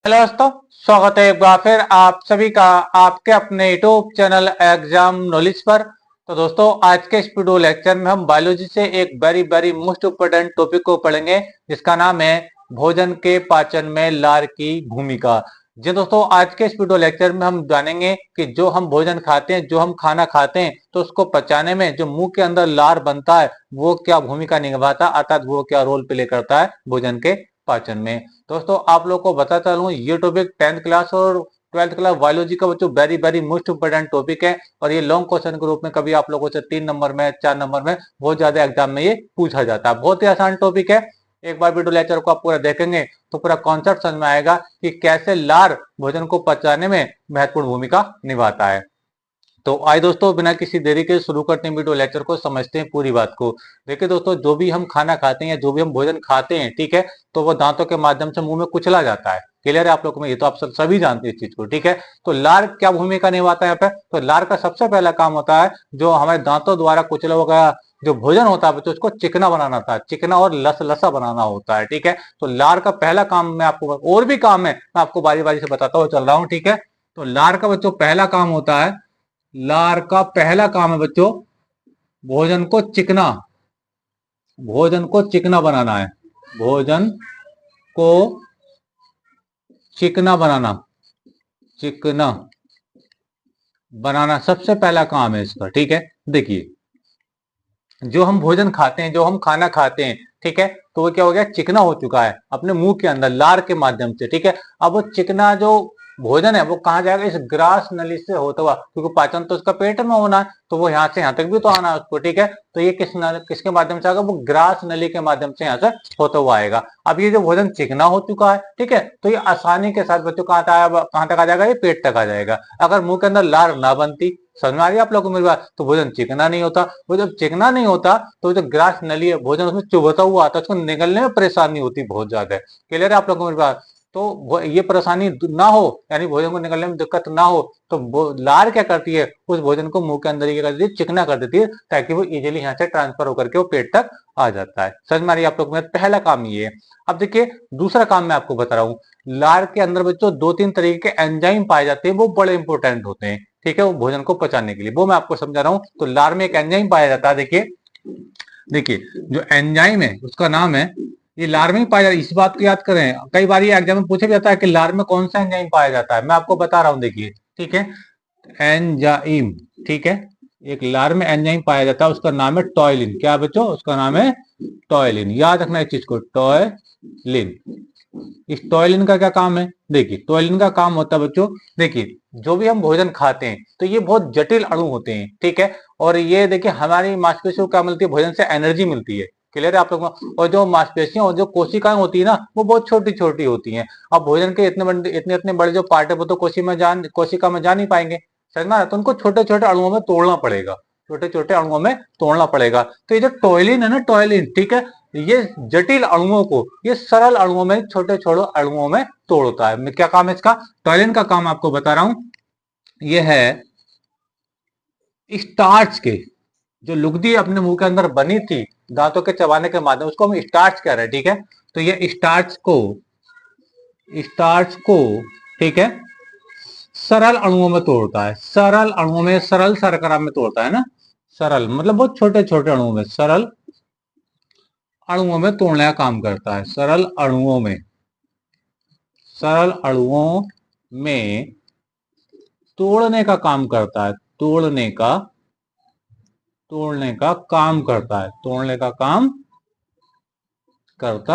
Hello दोस्तों, स्वागत है एक बार फिर आप सभी का आपके अपने यूट्यूब चैनल एग्जाम नॉलेज पर। तो दोस्तों, आज के इस वीडियो लेक्चर में हम बायोलॉजी से एक very very most important topic को पढ़ेंगे, जिसका नाम है भोजन के पाचन में लार की भूमिका। जी दोस्तों, आज के इस वीडियो लेक्चर में हम जानेंगे कि जो हम भोजन खाते हैं, जो हम खाना खाते हैं, तो उसको पचाने में जो मुंह के अंदर लार बनता है वो क्या भूमिका निभाता है, अर्थात वो क्या रोल प्ले करता है भोजन के पाचन में। दोस्तों, आप लोग को बताता चलूं, ये टॉपिक 10th क्लास और 12th क्लास बायोलॉजी का बच्चों very very most important topic है। और ये लॉन्ग क्वेश्चन के रूप में कभी आप लोगों से 3 नंबर में 4 नंबर में बहुत ज्यादा एग्जाम में ये पूछा जाता है। बहुत ही आसान टॉपिक है। एक बार वीडियो लेक्चर को आप पूरा देखेंगे तो पूरा कॉन्सेप्ट समझ में आएगा कि कैसे लार भोजन को पचाने में महत्वपूर्ण भूमिका निभाता है। तो आइए दोस्तों, बिना किसी देरी के शुरू करते हैं वीडियो लेक्चर को, समझते हैं पूरी बात को। देखिए दोस्तों, जो भी हम खाना खाते हैं या जो भी हम भोजन खाते हैं, ठीक है, तो वो दांतों के माध्यम से मुंह में कुचला जाता है। क्लियर है आप लोगों में? ये तो आप सभी जानते हैं इस चीज को, ठीक है। तो लार क्या भूमिका निभाता है यहाँ पे? तो लार का सबसे पहला काम होता है, जो हमारे दांतों द्वारा कुचला हुआ जो भोजन होता है बच्चों, उसको चिकना बनाना था, चिकना और लसा बनाना होता है, ठीक है। तो लार का पहला काम मैं आपको, और भी काम है, मैं आपको बारी बारी से बताता हुआ चल रहा हूँ, ठीक है। तो लार का बच्चों पहला काम होता है, लार का पहला काम है बच्चों, भोजन को चिकना, भोजन को चिकना बनाना है, भोजन को चिकना बनाना, चिकना बनाना सबसे पहला काम है इसका, ठीक है। देखिए, जो हम भोजन खाते हैं, जो हम खाना खाते हैं, ठीक है, तो वो क्या हो गया, चिकना हो चुका है अपने मुंह के अंदर लार के माध्यम से, ठीक है। अब वो चिकना जो भोजन है वो कहाँ जाएगा? इस ग्रास नली से होता हुआ, क्योंकि पाचन तो उसका पेट में होना है, तो वो यहाँ से यहाँ तक भी तो आना है उसको, ठीक है। तो ये किसके माध्यम से आएगा? वो ग्रास नली के माध्यम से यहाँ से होता हुआ आएगा। अब ये जो भोजन चिकना हो चुका है, ठीक है, तो ये आसानी के साथ बच्चों कहाँ तक आ जाएगा? ये पेट तक आ जाएगा। अगर मुंह के अंदर लार ना बनती, समझ में आ रही है आप लोगों को मेरी बात? तो भोजन चिकना नहीं होता। वो जब चिकना नहीं होता तो जो ग्रास नली है, भोजन उसमें चुभता हुआ आता है, उसको निगलने में परेशानी होती बहुत ज्यादा है। क्लियर है आप लोगों को मेरी बात? तो ये परेशानी ना हो, यानी भोजन को निकलने में दिक्कत ना हो, तो लार क्या करती है, उस भोजन को मुंह के अंदर ही क्या करती है, चिकना कर देती है, ताकि वो इजीली यहाँ से ट्रांसफर होकर के वो पेट तक आ जाता है। समझ में आ रही है आप लोग? पहला काम ये है। अब देखिए, दूसरा काम मैं आपको बता रहा हूँ। लार के अंदर बच्चों 2-3 तरीके के एंजाइम पाए जाते हैं, वो बड़े इंपॉर्टेंट होते हैं, ठीक है, वो भोजन को पचाने के लिए, वो मैं आपको समझा रहा हूँ। तो लार में एक एंजाइम पाया जाता है। देखिए देखिए, जो एंजाइम है उसका नाम है, ये लार में ही पाया जाता है। इस बात को याद करें, कई बार ये एग्जाम में पूछा भी जाता है कि लार में कौन सा एंजाइम पाया जाता है। मैं आपको बता रहा हूँ, देखिए, ठीक है, एंजाइम, ठीक है, एक लार में एंजाइम पाया जाता है, उसका नाम है टॉयलिन। क्या बच्चों? उसका नाम है टॉयलिन। याद रखना इस चीज को, टॉयलिन। इस टॉयलिन का क्या काम है? देखिए, टॉयलिन का काम होता है बच्चों, देखिए, जो भी हम भोजन खाते हैं तो ये बहुत जटिल अणु होते हैं, ठीक है। और ये देखिए, हमारी मांसपेशियों को क्या मिलती है? भोजन से एनर्जी मिलती है। क्लियर है आप लोगों को? और जो मांसपेशियां और जो कोशिकाएं होती है ना, वो बहुत छोटी छोटी होती हैं। अब भोजन के इतने इतने बड़े जो पार्ट है वो तो कोशिका में जा नहीं पाएंगे, समझ में आ रहा है? तो उनको छोटे छोटे अणुओं में तोड़ना पड़ेगा, छोटे छोटे अणुओं में तोड़ना पड़ेगा। तो ये जो टॉयलिन है ना, टॉयलिन, ठीक है, ये जटिल अणुओं को ये सरल अणुओं में, छोटे छोटे अणुओं में तोड़ता है। क्या काम है इसका? टॉयलिन का काम आपको बता रहा हूं, ये है स्टार्च के, जो लुगदी अपने मुंह के अंदर बनी थी दांतों के चबाने के माध्यम, उसको हम स्टार्च कह रहे हैं, ठीक है। तो ये स्टार्च को, ठीक है, सरल अणुओं में तोड़ता है, सरल अणुओं में, सरल शर्करा में तोड़ता है ना। सरल मतलब बहुत छोटे छोटे अणुओं में, सरल अणुओं में तोड़ने का काम करता है, सरल अणुओं में, सरल अणुओं में तोड़ने का काम करता है, तोड़ने का काम करता है, तोड़ने का काम करता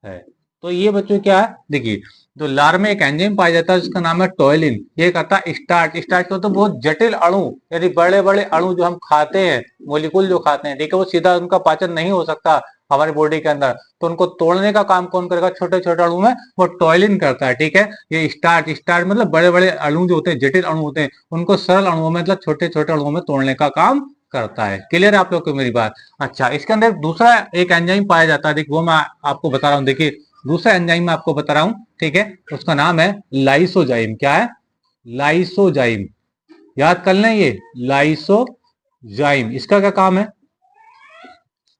है। तो ये बच्चों क्या है? देखिए, जो लार में एक एंजाइम पाया जाता है जिसका नाम है टॉयलिन, ये कहता है स्टार्च। स्टार्च को तो बहुत जटिल अणु, यानी बड़े बड़े अणु जो हम खाते हैं, मोलिकुल जो खाते हैं, ठीक है, वो सीधा उनका पाचन नहीं हो सकता हमारी बॉडी के अंदर, तो उनको तोड़ने का काम कौन करेगा? छोटे छोटे अणु में वो टॉयलिन करता है, ठीक है। ये स्टार्च, स्टार्च मतलब बड़े बड़े अणु जो होते हैं, जटिल अणु होते हैं, उनको सरल अणुओं में, मतलब छोटे छोटे अणुओं में तोड़ने का काम करता है। क्लियर है आप लोग को मेरी बात? अच्छा, इसके अंदर दूसरा एक एंजाइम पाया जाता है, देखिए वो मैं आपको बता रहा हूँ। देखिए, दूसरा एंजाइम मैं आपको बता रहा हूं, ठीक है, उसका नाम है लाइसोजाइम। क्या है? लाइसोजाइम। याद कर लें, ये लाइसोजाइम, इसका क्या काम है?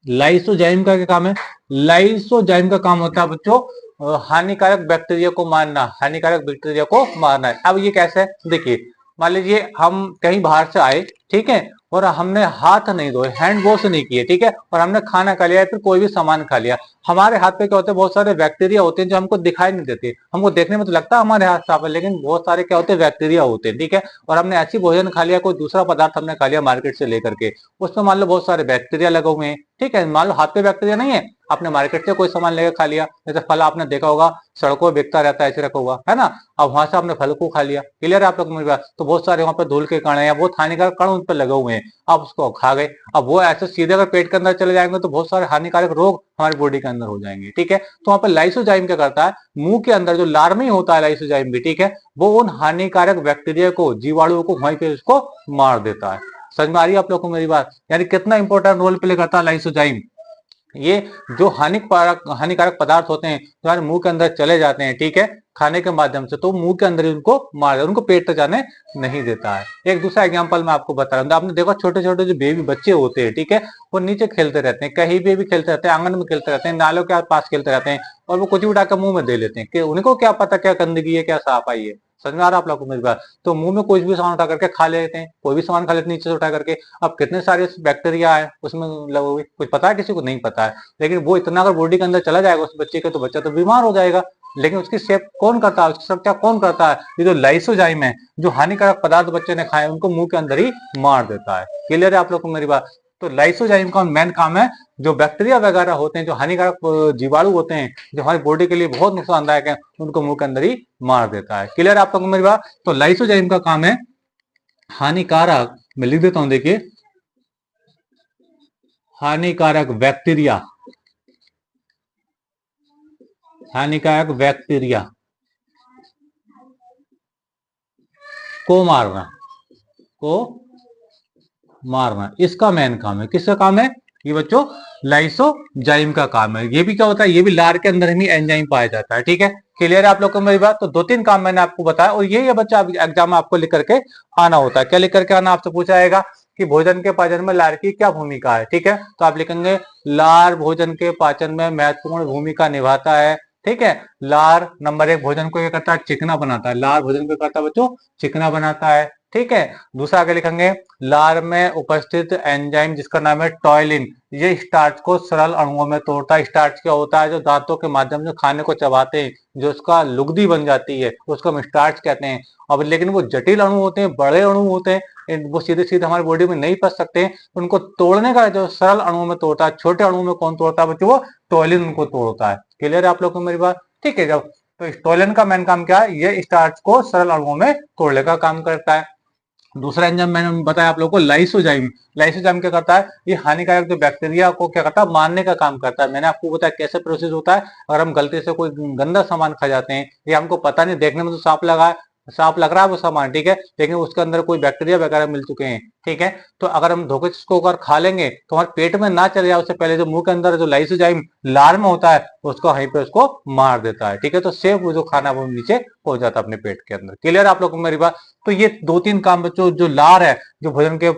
लाइसोजाइम का क्या काम है? लाइसोजाइम का काम होता है बच्चों, हानिकारक बैक्टीरिया को मारना, हानिकारक बैक्टीरिया को मारना है। अब ये कैसे है देखिए, मान लीजिए हम कहीं बाहर से आए, ठीक है, और हमने हाथ नहीं धोए, हैंड वॉश नहीं किए, ठीक है, और हमने खाना खा लिया या फिर कोई भी सामान खा लिया, हमारे हाथ पे क्या होते हैं, बहुत सारे बैक्टीरिया होते हैं जो हमको दिखाई नहीं देते, हमको देखने में तो लगता है हमारे हाथ साफ है, लेकिन बहुत सारे क्या होते हैं, बैक्टीरिया होते हैं, ठीक है। और हमने ऐसी भोजन खा लिया, कोई दूसरा पदार्थ हमने खा लिया मार्केट से लेकर के, उसमें मान लो बहुत सारे बैक्टीरिया लगे हुए हैं, ठीक है, मान लो हाथ पे बैक्टीरिया नहीं है, आपने मार्केट से कोई सामान लेकर खा लिया, जैसे फल आपने देखा होगा सड़कों में बिकता रहता है ऐसे रखा हुआ, है ना, अब वहां से आपने फल को खा लिया, क्लियर है आप लोग मेरी बात, तो बहुत सारे वहां पर धूल के कण या बहुत हानिकारक कण उन पर लगे हुए हैं, आप उसको खा गए, अब वो ऐसे सीधे अगर पेट के अंदर चले जाएंगे तो बहुत सारे हानिकारक रोग हमारी बॉडी के अंदर हो जाएंगे, ठीक है। तो वहां पर लाइसोजाइम क्या करता है, मुंह के अंदर जो लार्मी होता है लाइसोजाइम भी, ठीक है, वो उन हानिकारक बैक्टीरिया को, जीवाणुओं को वहीं पे उसको मार देता है। समझ में आ रही है आप लोग को मेरी बात, यानी कितना इंपॉर्टेंट रोल प्ले करता है लाइसोजाइम। ये जो हानिकारक पदार्थ होते हैं जो हमारे मुंह के अंदर चले जाते हैं, ठीक है, खाने के माध्यम से, तो मुंह के अंदर ही उनको मार देता है, उनको पेट तक जाने नहीं देता है। एक दूसरा एग्जांपल मैं आपको बता रहा हूँ, आपने देखो छोटे छोटे जो बेबी बच्चे होते हैं, ठीक है, वो नीचे खेलते रहते हैं, कहीं भी खेलते रहते हैं, आंगन में खेलते रहते हैं, नालों के पास खेलते रहते हैं, और वो कुछ भी उठाकर मुंह में दे लेते हैं, कि उनको क्या पता क्या गंदगी है क्या साफ आई है। समझ में आ रहा है आप लोग को मेरी बात, तो मुंह में कुछ भी सामान उठा करके खा लेते हैं, कोई भी सामान खा लेते हैं नीचे से उठा करके, अब कितने सारे बैक्टीरिया है उसमें लगे हुए, कुछ पता है किसी को, नहीं पता है, लेकिन वो इतना अगर बॉडी के अंदर चला जाएगा उस बच्चे के, तो बच्चा तो बीमार हो जाएगा, लेकिन उसकी सेफ कौन करता है, उसकी सुरक्षा कौन करता है, ये जो लाइसोजाइम है, जो हानिकारक पदार्थ बच्चे ने खाए उनको मुंह के अंदर ही मार देता है। क्लियर है आप लोग को मेरी बात, तो लाइसोजाइम का मेन काम है, जो बैक्टीरिया वगैरह होते हैं, जो हानिकारक जीवाणु होते हैं, जो हमारी बॉडी के लिए बहुत नुकसानदायक है, उनको मुंह के अंदर ही मार देता है। क्लियर है आप लोग को मेरी बात, तो लाइसोजाइम का काम है हानिकारक, मैं लिख देता हूं देखिए, हानिकारक बैक्टीरिया, हानिकारक बैक्टीरिया को मारना, को मारना, इसका मेन काम है। किसका काम है ये बच्चों, लाइसोजाइम का काम है। ये भी क्या होता है, ये भी लार के अंदर ही एंजाइम पाया जाता है, ठीक है। क्लियर है आप लोग को मेरी बात, तो दो तीन काम मैंने आपको बताया, और ये बच्चा एग्जाम में आपको लिख करके आना होता है। क्या लिख करके आना, आपसे पूछा जाएगा कि भोजन के पाचन में लार की क्या भूमिका है, ठीक है, तो आप लिखेंगे लार भोजन के पाचन में महत्वपूर्ण भूमिका निभाता है, ठीक है। लार नंबर एक, भोजन को क्या करता है, चिकना बनाता है, लार भोजन को करता है बच्चों, चिकना बनाता है, ठीक है। दूसरा आगे लिखेंगे, लार में उपस्थित एंजाइम जिसका नाम है टॉयलिन, ये स्टार्च को सरल अणुओं में तोड़ता है। स्टार्च क्या होता है, जो दांतों के माध्यम से खाने को चबाते हैं, जो उसका लुगदी बन जाती है, उसको हम स्टार्च कहते हैं। अब लेकिन वो जटिल अणु होते हैं, बड़े अणु होते हैं, वो सीधे सीधे हमारी बॉडी में नहीं पच सकते, उनको तोड़ने का जो सरल अणुओं में तोड़ता है, छोटे अणुओं में कौन तोड़ता है बच्चों, वो टॉयलिन उनको तोड़ता है। क्लियर है आप लोग को मेरी बात, ठीक है। जब तो इस टॉयलिन का मेन काम क्या है, ये स्टार्च को सरल अणुओं में तोड़ने का काम करता है। दूसरा एंजाइम मैंने बताया आप लोगों को, लाइसोजाइम। लाइसोजाइम क्या करता है, ये हानिकारक जो बैक्टीरिया को क्या करता है, मारने का काम करता है। मैंने आपको बताया कैसे प्रोसेस होता है, अगर हम गलती से कोई गंदा सामान खा जाते हैं, ये हमको पता नहीं, देखने में तो साफ लगा है, साफ लग रहा है वो सामान, ठीक है, लेकिन उसके अंदर कोई बैक्टीरिया वगैरह मिल चुके हैं, ठीक है, तो अगर हम धोखे से उसको अगर खा लेंगे तो हमारे पेट में ना चले जाए उससे पहले जो मुंह के अंदर जो लाइसोजाइम लार में होता है, उसको वहीं पे उसको मार देता है, ठीक है, तो सेफ वो जो खाना वो नीचे पहुंच जाता है अपने पेट के अंदर। क्लियर आप लोग को मेरी बात, तो ये दो तीन काम बच्चों जो लार है, जो भोजन के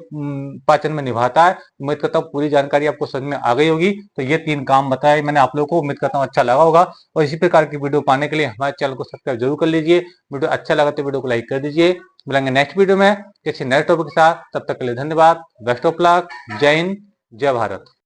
पाचन में निभाता है, उम्मीद करता हूँ पूरी जानकारी आपको समझ में आ गई होगी। तो ये तीन काम बताए मैंने आप लोगों को, उम्मीद करता हूँ अच्छा लगा होगा, और इसी प्रकार की वीडियो पाने के लिए हमारे चैनल को सब्सक्राइब जरूर कर लीजिए। वीडियो अच्छा लगा तो वीडियो को लाइक कर दीजिए। मिलेंगे नेक्स्ट वीडियो में किसी नए टॉपिक के साथ, तब तक के लिए धन्यवाद, बेस्ट ऑफ लक, जय हिंद, जय भारत।